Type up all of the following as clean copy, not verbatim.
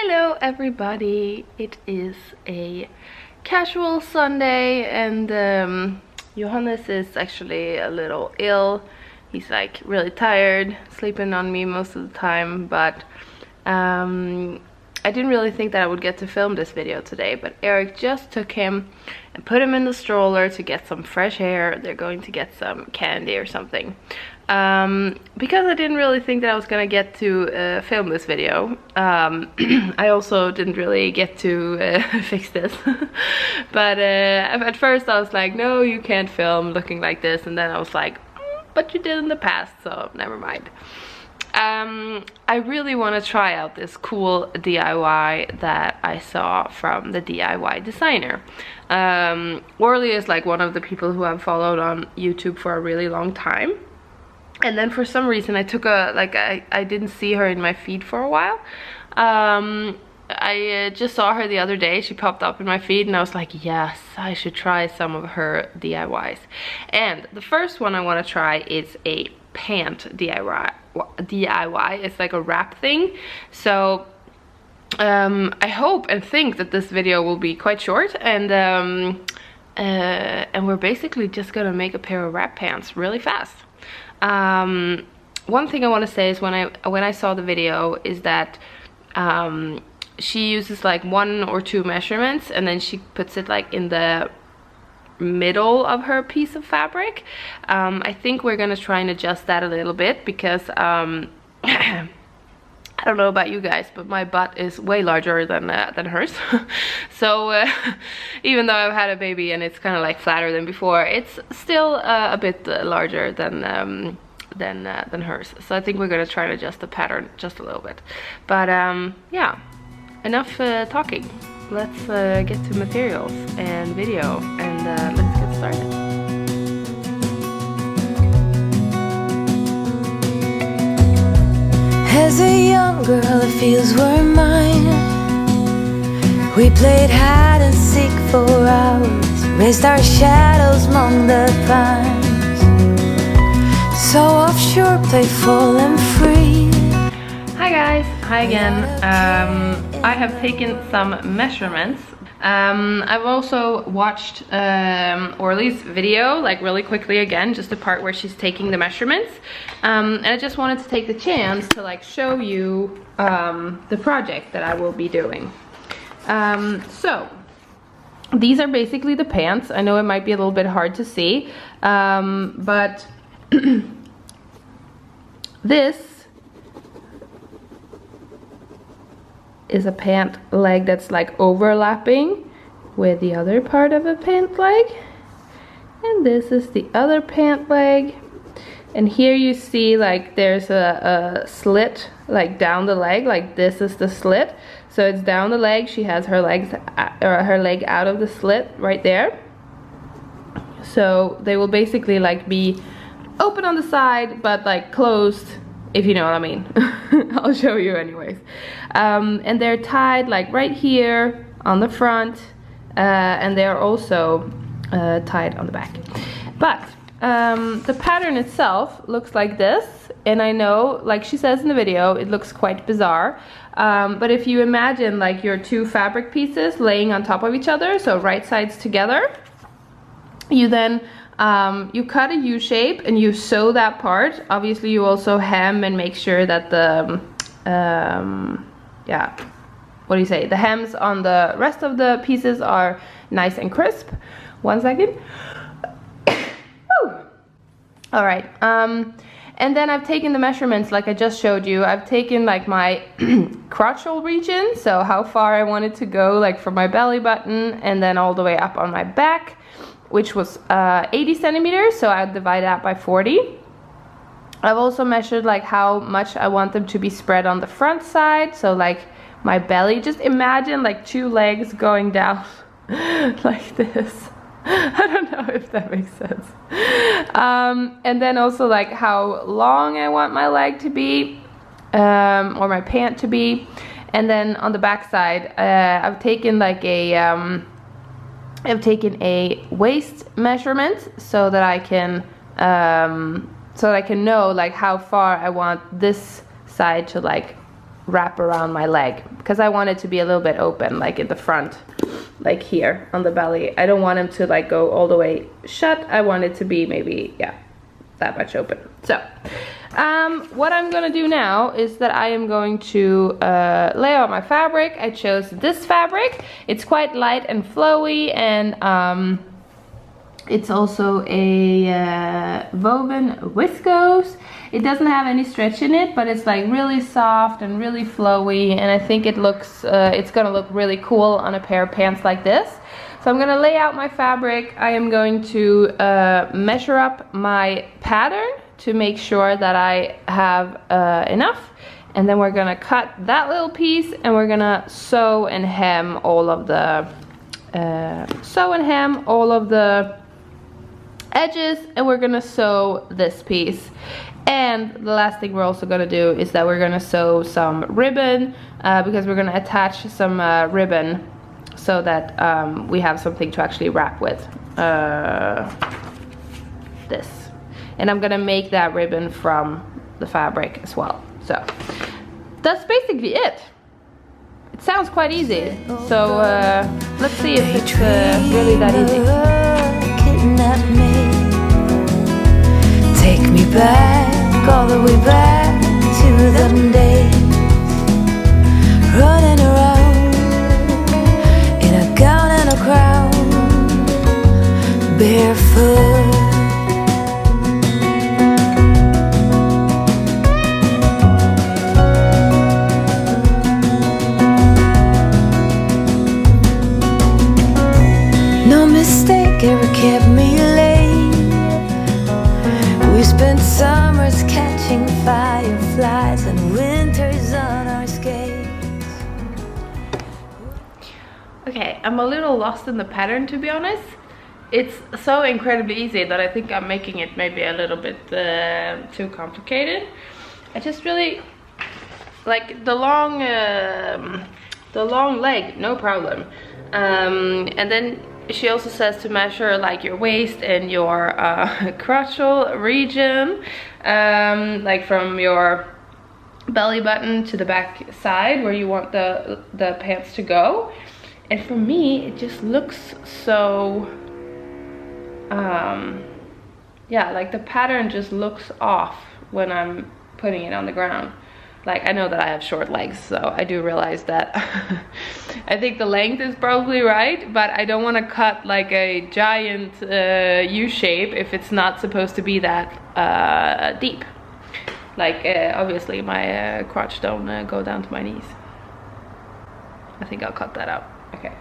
Hello everybody, it is a casual Sunday and Johannes is actually a little ill. He's like really tired, sleeping on me most of the time, but I didn't really think that I would get to film this video today, but Eric just took him and put him in the stroller to get some fresh air. They're going to get some candy or something. Because I didn't really think that I was gonna get to film this video. I also didn't really get to fix this. But at first I was like, no, you can't film looking like this, and then I was like, but you did in the past, so never mind. I really want to try out this cool DIY that I saw from the DIY designer. Orly is like one of the people who I've followed on YouTube for a really long time. And then for some reason I took I didn't see her in my feed for a while. I just saw her the other day. She popped up in my feed and I was like, yes, I should try some of her DIYs. And the first one I want to try is a pant DIY. It's like a wrap thing. So I hope and think that this video will be quite short, and we're basically just gonna make a pair of wrap pants really fast. One thing I want to say is when I saw the video is that she uses like 1 or 2 measurements and then she puts it like in the middle of her piece of fabric. I think we're gonna try and adjust that a little bit because I don't know about you guys, but my butt is way larger than hers. So even though I've had a baby and it's kind of like flatter than before, it's still a bit larger than hers. So I think we're gonna try to adjust the pattern just a little bit. But yeah, enough talking. Let's get to materials and video, and let's get started. As a young girl, it feels we're mine. We played hide and seek for hours, raised our shadows among the pines. So offshore, playful and free. Hi guys, hi again. I have taken some measurements. I've also watched Orly's video like really quickly again, just the part where she's taking the measurements, and I just wanted to take the chance to like show you the project that I will be doing. So these are basically the pants. I know it might be a little bit hard to see, but this is a pant leg that's like overlapping with the other part of a pant leg, and this is the other pant leg, and here you see like there's a slit like down the leg, like this is the slit, so it's down the leg. She has her legs or her leg out of the slit right there, so they will basically like be open on the side but like closed, if you know what I mean. I'll show you anyways. And they're tied like right here on the front, and they're also tied on the back. But the pattern itself looks like this, and I know, like she says in the video, it looks quite bizarre. But if you imagine like your 2 fabric pieces laying on top of each other, so right sides together, you then you cut a U shape and you sew that part. Obviously you also hem and make sure that the yeah, what do you say, the hems on the rest of the pieces are nice and crisp. 1 second. All right, and then I've taken the measurements like I just showed you. I've taken like my crotchal region, so how far I want it to go, like from my belly button and then all the way up on my back, which was 80 centimeters, so I divide that by 40. I've also measured like how much I want them to be spread on the front side, so like my belly, just imagine like 2 legs going down like this. I don't know if that makes sense. And then also like how long I want my leg to be, or my pant to be. And then on the back side, I've taken like I've taken a waist measurement so that I can know like how far I want this side to like wrap around my leg, because I want it to be a little bit open, like in the front, like here on the belly. I don't want him to like go all the way shut. I want it to be maybe, yeah, that much open. So what I'm gonna do now is that I am going to lay out my fabric. I chose this fabric. It's quite light and flowy, and it's also a woven viscose. It doesn't have any stretch in it, but it's like really soft and really flowy, and I think it looks, it's gonna look really cool on a pair of pants like this. So I'm gonna lay out my fabric. I am going to measure up my pattern to make sure that I have enough, and then we're gonna cut that little piece, and we're gonna sew and hem all of the edges, and we're gonna sew this piece. And the last thing we're also gonna do is that we're gonna sew some ribbon, because we're gonna attach some ribbon so that we have something to actually wrap with. This. And I'm gonna make that ribbon from the fabric as well. So that's basically it. It sounds quite easy. So let's see if it's really that easy. Take me back, all the way back to them days, running around in a gown and a crown, barefoot. No mistake ever kept me late. We spent summers catching fireflies and winters on our skates. Okay, I'm a little lost in the pattern, to be honest. It's so incredibly easy that I think I'm making it maybe a little bit too complicated. I just really like the long leg, no problem. And then she also says to measure like your waist and your crotchal region, like from your belly button to the back side where you want the pants to go. And for me, it just looks so, yeah, like the pattern just looks off when I'm putting it on the ground. Like, I know that I have short legs, so I do realize that. I think the length is probably right, but I don't want to cut like a giant U shape if it's not supposed to be that deep. Like, obviously my crotch don't go down to my knees. I think I'll cut that out. Okay.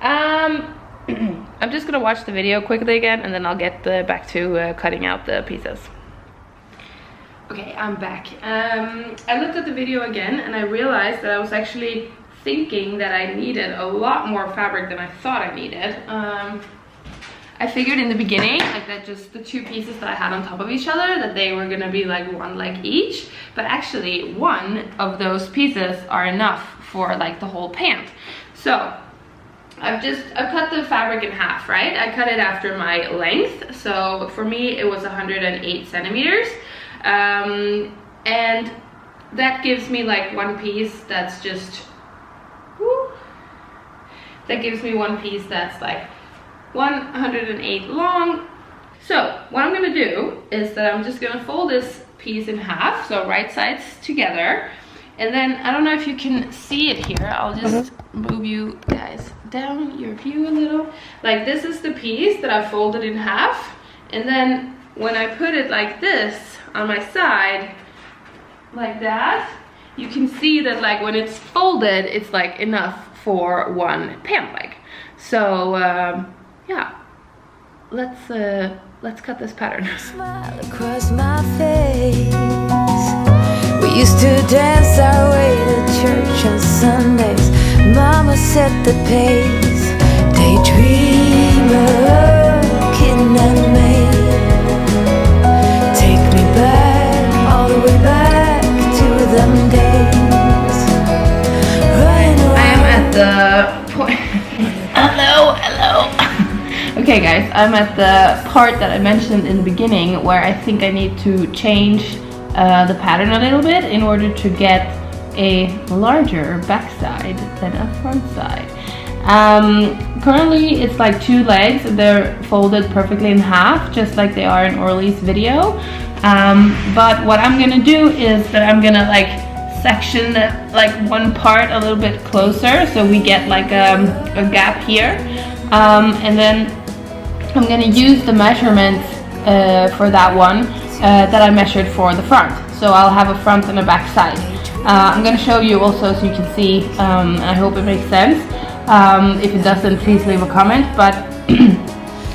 I'm just gonna watch the video quickly again, and then I'll get back to cutting out the pieces. Okay, I'm back. I looked at the video again, and I realized that I was actually thinking that I needed a lot more fabric than I thought I needed. I figured in the beginning, like that just the two pieces that I had on top of each other, that they were gonna be like one leg each, but actually one of those pieces are enough for like the whole pant. So I've cut the fabric in half, right? I cut it after my length, so for me it was 108 centimeters. And that gives me like one piece that's just, that gives me one piece that's like 108 long. So what I'm gonna do is that I'm just gonna fold this piece in half, so right sides together. And then, I don't know if you can see it here, I'll just move you guys down your view a little. Like, this is the piece that I folded in half, and then when I put it like this on my side, like that, you can see that like when it's folded, it's like enough for one pant leg. So yeah, let's cut this pattern. Smile across my face. We used to dance our way to church on Sundays. Mama set the pace. Daydreamer, kitten and maid. Take me back, all the way back to them days. I am at the point. Hello. Okay guys, I'm at the part that I mentioned in the beginning where I think I need to change the pattern a little bit in order to get a larger back side than a front side. Currently it's like 2 legs, they're folded perfectly in half, just like they are in Orly's video. But what I'm gonna do is that I'm gonna like section like one part a little bit closer, so we get like a gap here. And then I'm gonna use the measurements for that one that I measured for the front. So I'll have a front and a back side. I'm gonna show you also so you can see, and I hope it makes sense. If it doesn't, please leave a comment, but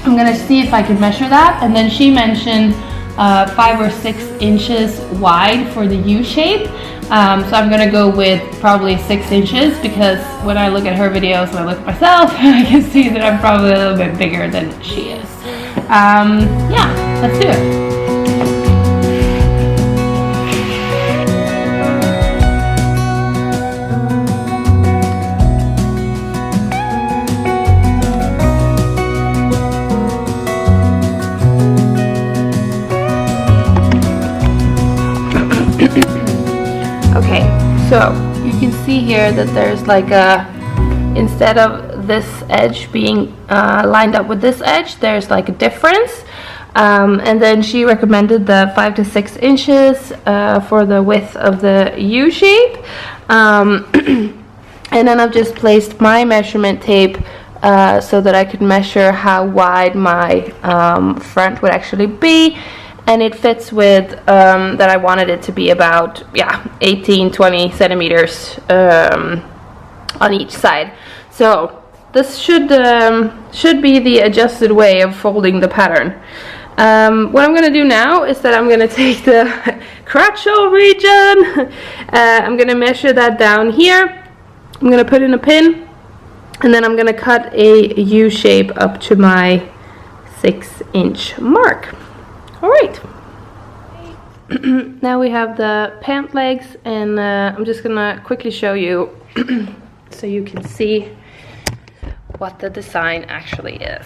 I'm gonna see if I can measure that. And then she mentioned 5 or 6 inches wide for the U shape. So I'm gonna go with probably 6 inches, because when I look at her videos and I look at myself, I can see that I'm probably a little bit bigger than she is. Yeah, let's do it. Okay, so you can see here that there's like a, instead of this edge being lined up with this edge, there's like a difference. And then she recommended the 5 to 6 inches for the width of the U shape. And then I've just placed my measurement tape so that I could measure how wide my front would actually be. And it fits with that I wanted it to be about 18-20 centimeters on each side. So this should be the adjusted way of folding the pattern. What I'm going to do now is that I'm going to take the crotch hole region. I'm going to measure that down here. I'm going to put in a pin, and then I'm going to cut a U shape up to my 6-inch mark. Alright, now we have the pant legs, and I'm just gonna quickly show you so you can see what the design actually is.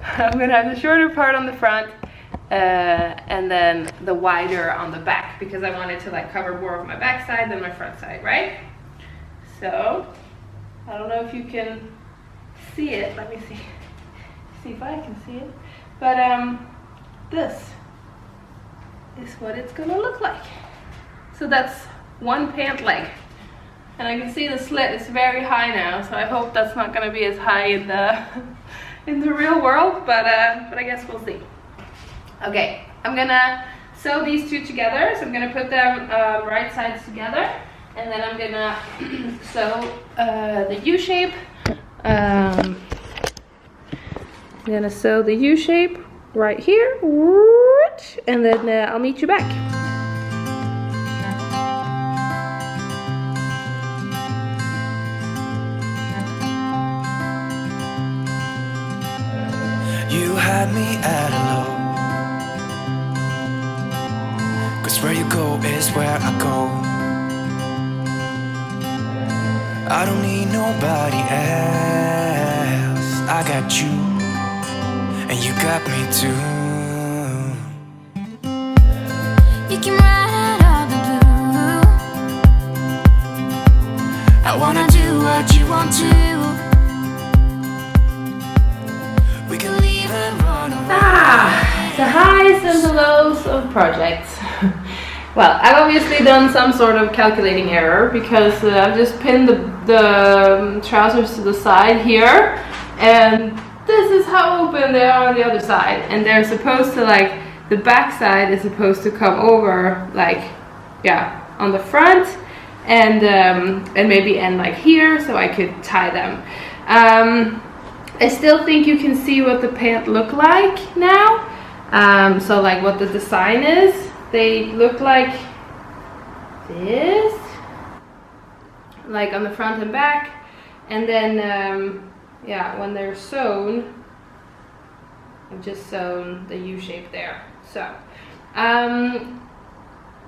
I'm gonna have the shorter part on the front and then the wider on the back, because I wanted to like cover more of my back side than my front side, right? So, I don't know if you can see it, let me see if I can see it, but this is what it's gonna look like. So that's one pant leg, and I can see the slit is very high now, so I hope that's not gonna be as high in the in the real world, but I guess we'll see. Okay, I'm gonna sew these two together, so I'm gonna put them right sides together, and then I'm gonna sew the U shape. I'm gonna sew the U shape right here, and then I'll meet you back. You had me at hello, 'cause where you go is where I go. I don't need nobody else, I got you, and you got me too. You can ride all the blue, I wanna do what you want to. We can leave and run away. The highs and the lows of projects. Well, I've obviously done some sort of calculating error, because I've just pinned the trousers to the side here, and this is how open they are on the other side, and they're supposed to, like, the back side is supposed to come over, like, yeah, on the front, and maybe end like here, so I could tie them. I still think you can see what the pant look like now. So like what the design is, they look like this, like on the front and back, and then yeah, when they're sewn, I've just sewn the U shape there. So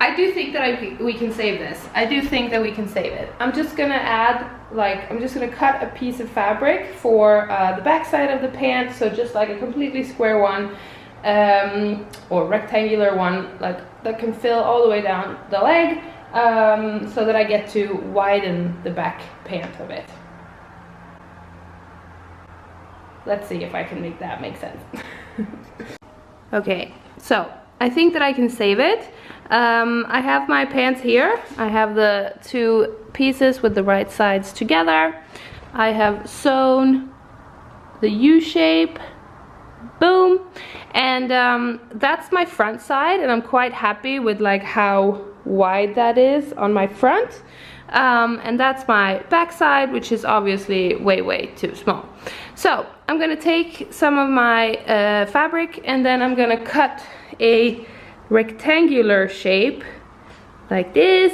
I do think that we can save this. I do think that we can save it. I'm just gonna add, like, I'm just gonna cut a piece of fabric for the back side of the pant, so just like a completely square one, or rectangular one, like that can fill all the way down the leg, so that I get to widen the back pant a bit. Let's see if I can make that make sense. Okay, so I think that I can save it. I have my pants here. I have the two pieces with the right sides together. I have sewn the U shape, boom, and that's my front side, and I'm quite happy with like how wide that is on my front. And that's my back side, which is obviously way too small. So I'm gonna take some of my fabric, and then I'm gonna cut a rectangular shape like this.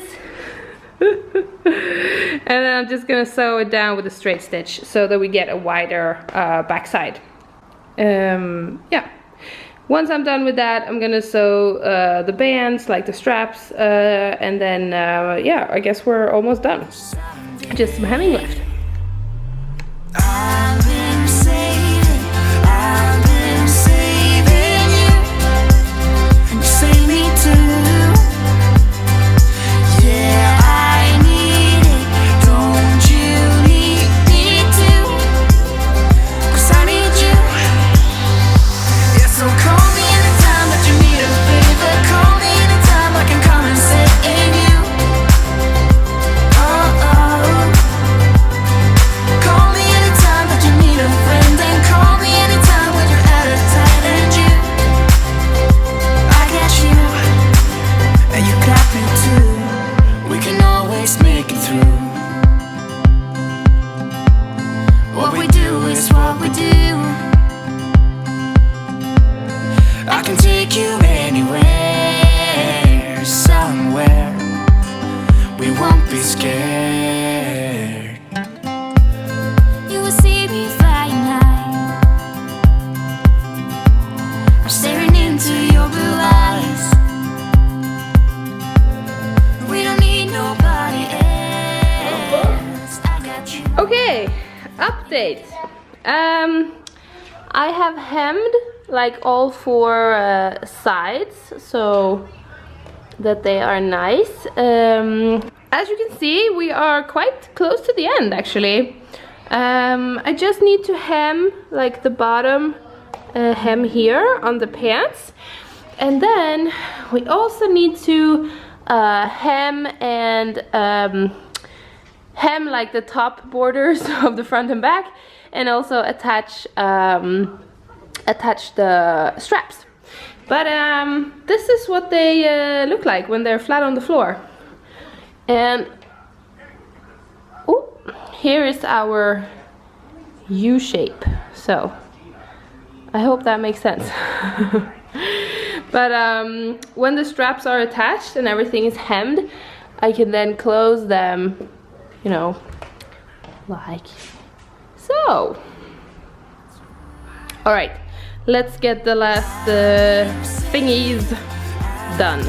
And then I'm just gonna sew it down with a straight stitch so that we get a wider back side. Yeah. Once I'm done with that, I'm gonna sew the bands, like the straps, and then yeah, I guess we're almost done. Just some hemming left. Okay, update. I have hemmed like all four sides so that they are nice. As you can see, we are quite close to the end actually. I just need to hem like the bottom hem here on the pants, and then we also need to hem and hem like the top borders of the front and back, and also attach attach the straps. But this is what they look like when they're flat on the floor. And oh, here is our U shape. So I hope that makes sense. But when the straps are attached and everything is hemmed, I can then close them, you know, like so. All right, let's get the last thingies done.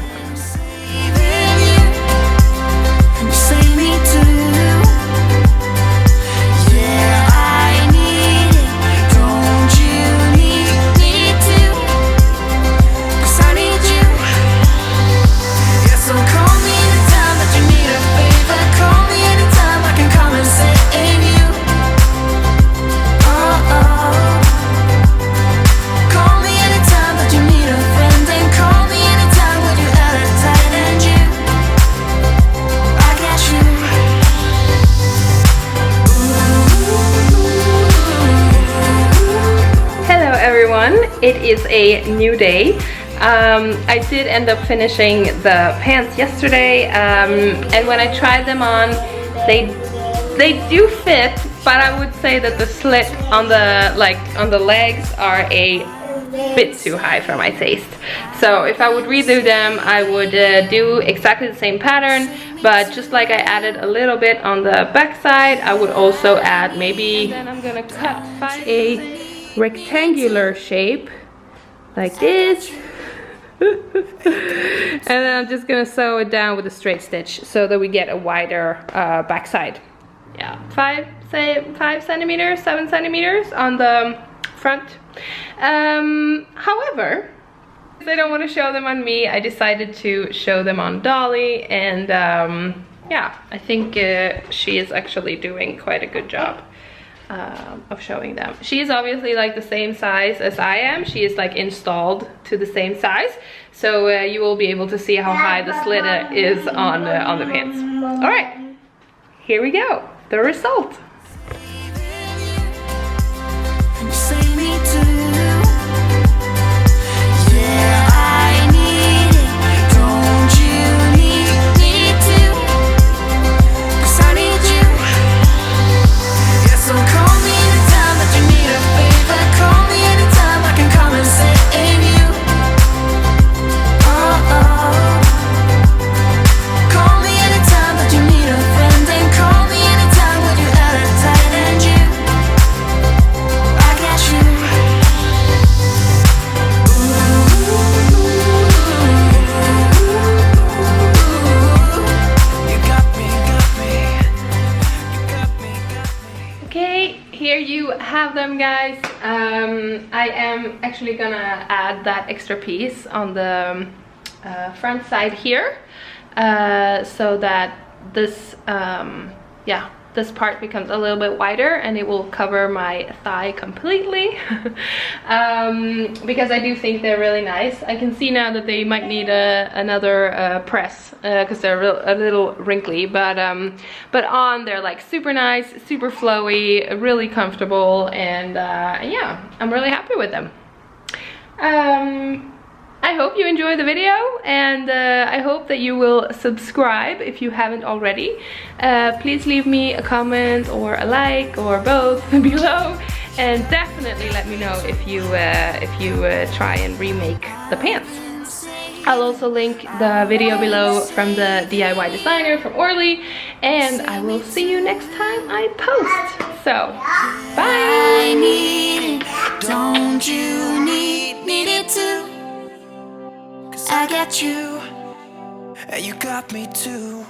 It is a new day. I did end up finishing the pants yesterday, and when I tried them on, they do fit, but I would say that the slit on the legs are a bit too high for my taste. So if I would redo them, I would do exactly the same pattern, but just like I added a little bit on the back side, I would also add maybe, then I'm gonna cut a rectangular shape like this. And then I'm just gonna sew it down with a straight stitch so that we get a wider back side. Yeah, 5 centimeters, 7 centimeters on the front. However, I don't want to show them on me, I decided to show them on Dolly, and yeah, I think she is actually doing quite a good job of showing them. She is obviously like the same size as I am. She is like installed to the same size, so you will be able to see how high the slit is on the pants. All right, here we go, the result. Have them, guys. I am actually gonna add that extra piece on the front side here, so that this yeah, this part becomes a little bit wider and it will cover my thigh completely. Because I do think they're really nice. I can see now that they might need another press because they're a little wrinkly, but on they're like super nice, super flowy, really comfortable, and yeah, I'm really happy with them. I hope you enjoyed the video, and I hope that you will subscribe if you haven't already. Please leave me a comment or a like or both below, and definitely let me know if you try and remake the pants. I'll also link the video below from the DIY designer from Orly, and I will see you next time I post. So, bye! I need it, don't you need it too? I got you, and you got me too.